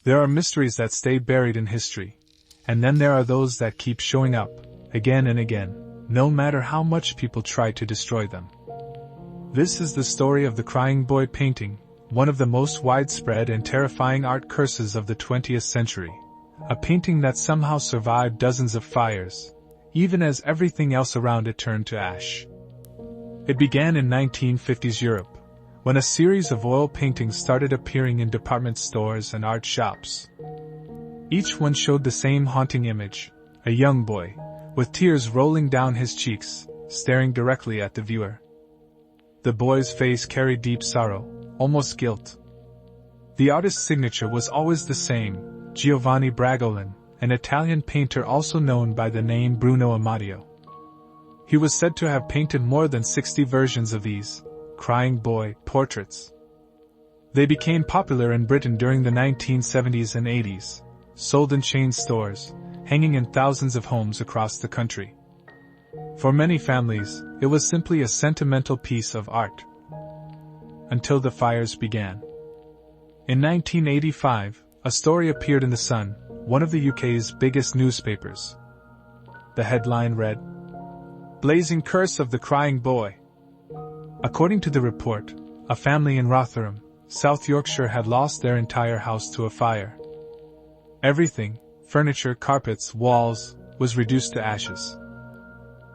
There are mysteries that stay buried in history, and then there are those that keep showing up, again and again, no matter how much people try to destroy them. This is the story of the Crying Boy painting, one of the most widespread and terrifying art curses of the 20th century. A painting that somehow survived dozens of fires, even as everything else around it turned to ash. It began in 1950s Europe, when a series of oil paintings started appearing in department stores and art shops. Each one showed the same haunting image, a young boy, with tears rolling down his cheeks, staring directly at the viewer. The boy's face carried deep sorrow, almost guilt. The artist's signature was always the same, Giovanni Bragolin, an Italian painter also known by the name Bruno Amadio. He was said to have painted more than 60 versions of these Crying Boy portraits. They became popular in Britain during the 1970s and 80s, sold in chain stores, hanging in thousands of homes across the country. For many families, it was simply a sentimental piece of art. Until the fires began. In 1985, a story appeared in The Sun, one of the UK's biggest newspapers. The headline read, "Blazing Curse of the Crying Boy." According to the report, a family in Rotherham, South Yorkshire had lost their entire house to a fire. Everything, furniture, carpets, walls, was reduced to ashes.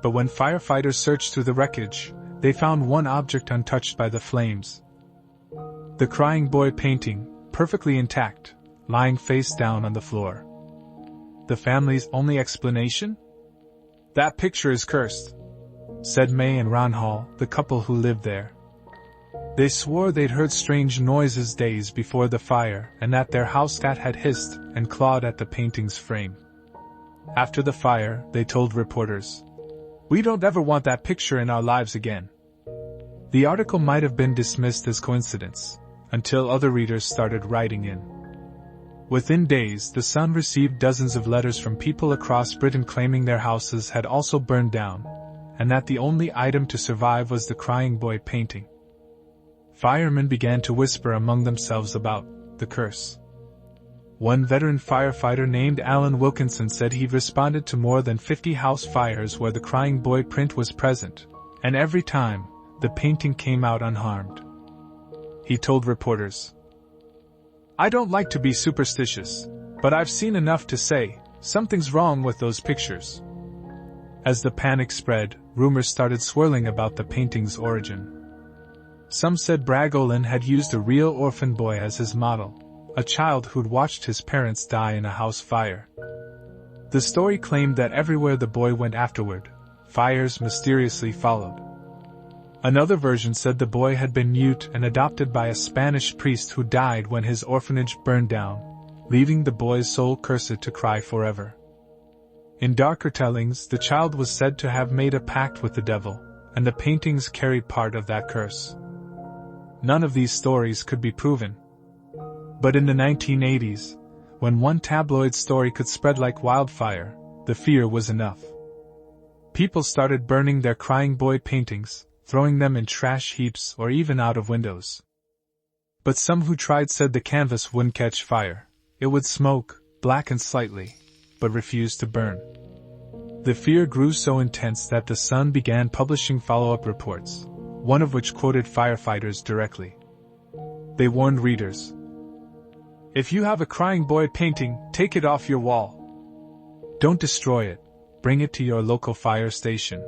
But when firefighters searched through the wreckage, they found one object untouched by the flames. The Crying Boy painting, perfectly intact, lying face down on the floor. The family's only explanation? "That picture is cursed," said May and Ron Hall, the couple who lived there. They swore they'd heard strange noises days before the fire and that their house cat had hissed and clawed at the painting's frame. After the fire, they told reporters, "We don't ever want that picture in our lives again." The article might have been dismissed as coincidence, until other readers started writing in. Within days, The Sun received dozens of letters from people across Britain claiming their houses had also burned down, and that the only item to survive was the Crying Boy painting. Firemen began to whisper among themselves about the curse. One veteran firefighter named Alan Wilkinson said he'd responded to more than 50 house fires where the Crying Boy print was present, and every time, the painting came out unharmed. He told reporters, "I don't like to be superstitious, but I've seen enough to say, something's wrong with those pictures." As the panic spread, rumors started swirling about the painting's origin. Some said Bragolin had used a real orphan boy as his model, a child who'd watched his parents die in a house fire. The story claimed that everywhere the boy went afterward, fires mysteriously followed. Another version said the boy had been mute and adopted by a Spanish priest who died when his orphanage burned down, leaving the boy's soul cursed to cry forever. In darker tellings, the child was said to have made a pact with the devil, and the paintings carried part of that curse. None of these stories could be proven. But in the 1980s, when one tabloid story could spread like wildfire, the fear was enough. People started burning their Crying Boy paintings, throwing them in trash heaps or even out of windows. But some who tried said the canvas wouldn't catch fire. It would smoke, blacken slightly, but refuse to burn. The fear grew so intense that The Sun began publishing follow-up reports, one of which quoted firefighters directly. They warned readers, "If you have a Crying Boy painting, take it off your wall. Don't destroy it, bring it to your local fire station."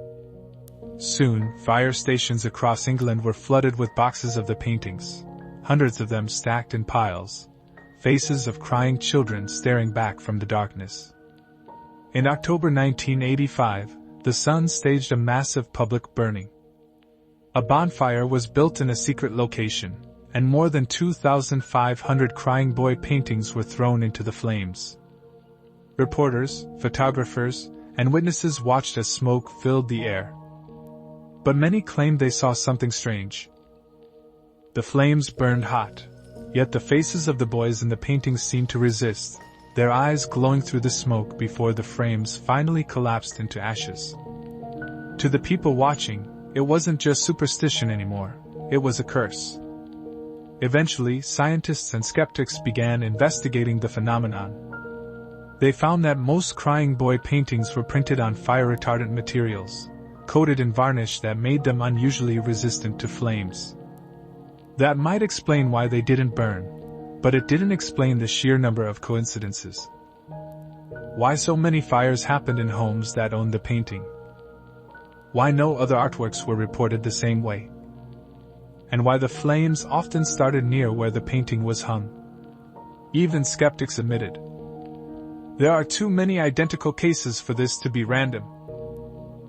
Soon, fire stations across England were flooded with boxes of the paintings, hundreds of them stacked in piles, faces of crying children staring back from the darkness. In October 1985, The Sun staged a massive public burning. A bonfire was built in a secret location, and more than 2,500 Crying Boy paintings were thrown into the flames. Reporters, photographers, and witnesses watched as smoke filled the air. But many claimed they saw something strange. The flames burned hot, yet the faces of the boys in the paintings seemed to resist, their eyes glowing through the smoke before the frames finally collapsed into ashes. To the people watching, it wasn't just superstition anymore, it was a curse. Eventually, scientists and skeptics began investigating the phenomenon. They found that most crying boy paintings were printed on fire-retardant materials, coated in varnish that made them unusually resistant to flames. That might explain why they didn't burn, but it didn't explain the sheer number of coincidences. Why so many fires happened in homes that owned the painting? Why no other artworks were reported the same way? And why the flames often started near where the painting was hung? Even skeptics admitted. There are too many identical cases for this to be random.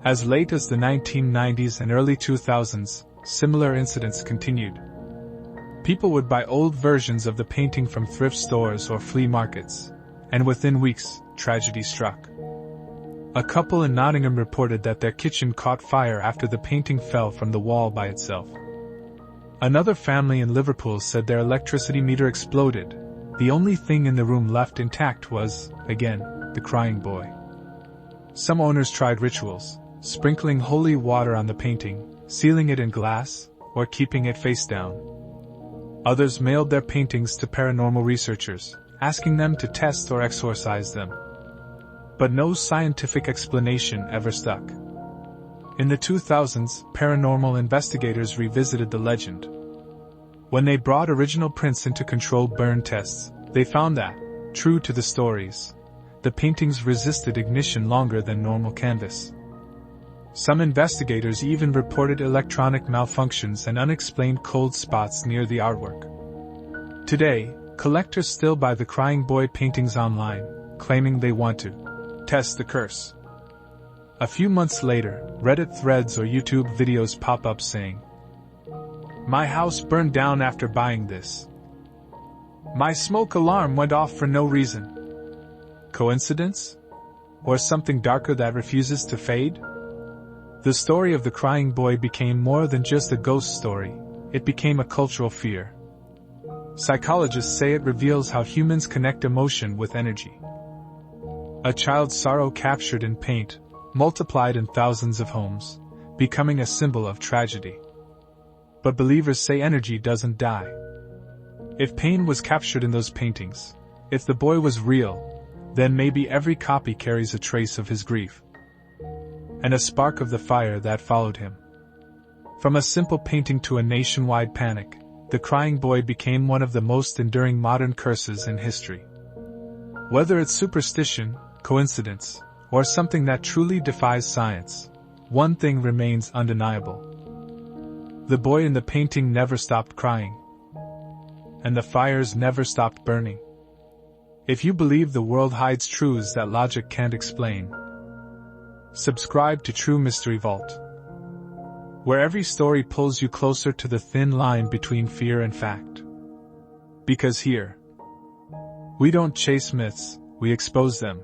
As late as the 1990s and early 2000s, similar incidents continued. People would buy old versions of the painting from thrift stores or flea markets, and within weeks, tragedy struck. A couple in Nottingham reported that their kitchen caught fire after the painting fell from the wall by itself. Another family in Liverpool said their electricity meter exploded. The only thing in the room left intact was, again, the crying boy. Some owners tried rituals, sprinkling holy water on the painting, sealing it in glass, or keeping it face down. Others mailed their paintings to paranormal researchers, asking them to test or exorcise them. But no scientific explanation ever stuck. In the 2000s, paranormal investigators revisited the legend. When they brought original prints into controlled burn tests, they found that, true to the stories, the paintings resisted ignition longer than normal canvas. Some investigators even reported electronic malfunctions and unexplained cold spots near the artwork. Today, collectors still buy the crying boy paintings online, claiming they want to test the curse. A few months later, Reddit threads or YouTube videos pop up saying, "My house burned down after buying this. My smoke alarm went off for no reason." Coincidence? Or something darker that refuses to fade? The story of the crying boy became more than just a ghost story, it became a cultural fear. Psychologists say it reveals how humans connect emotion with energy. A child's sorrow captured in paint, multiplied in thousands of homes, becoming a symbol of tragedy. But believers say energy doesn't die. If pain was captured in those paintings, if the boy was real, then maybe every copy carries a trace of his grief. And a spark of the fire that followed him. From a simple painting to a nationwide panic, the crying boy became one of the most enduring modern curses in history. Whether it's superstition, coincidence, or something that truly defies science, one thing remains undeniable. The boy in the painting never stopped crying. And the fires never stopped burning. If you believe the world hides truths that logic can't explain, subscribe to True Mystery Vault, where every story pulls you closer to the thin line between fear and fact. Because here, we don't chase myths, we expose them.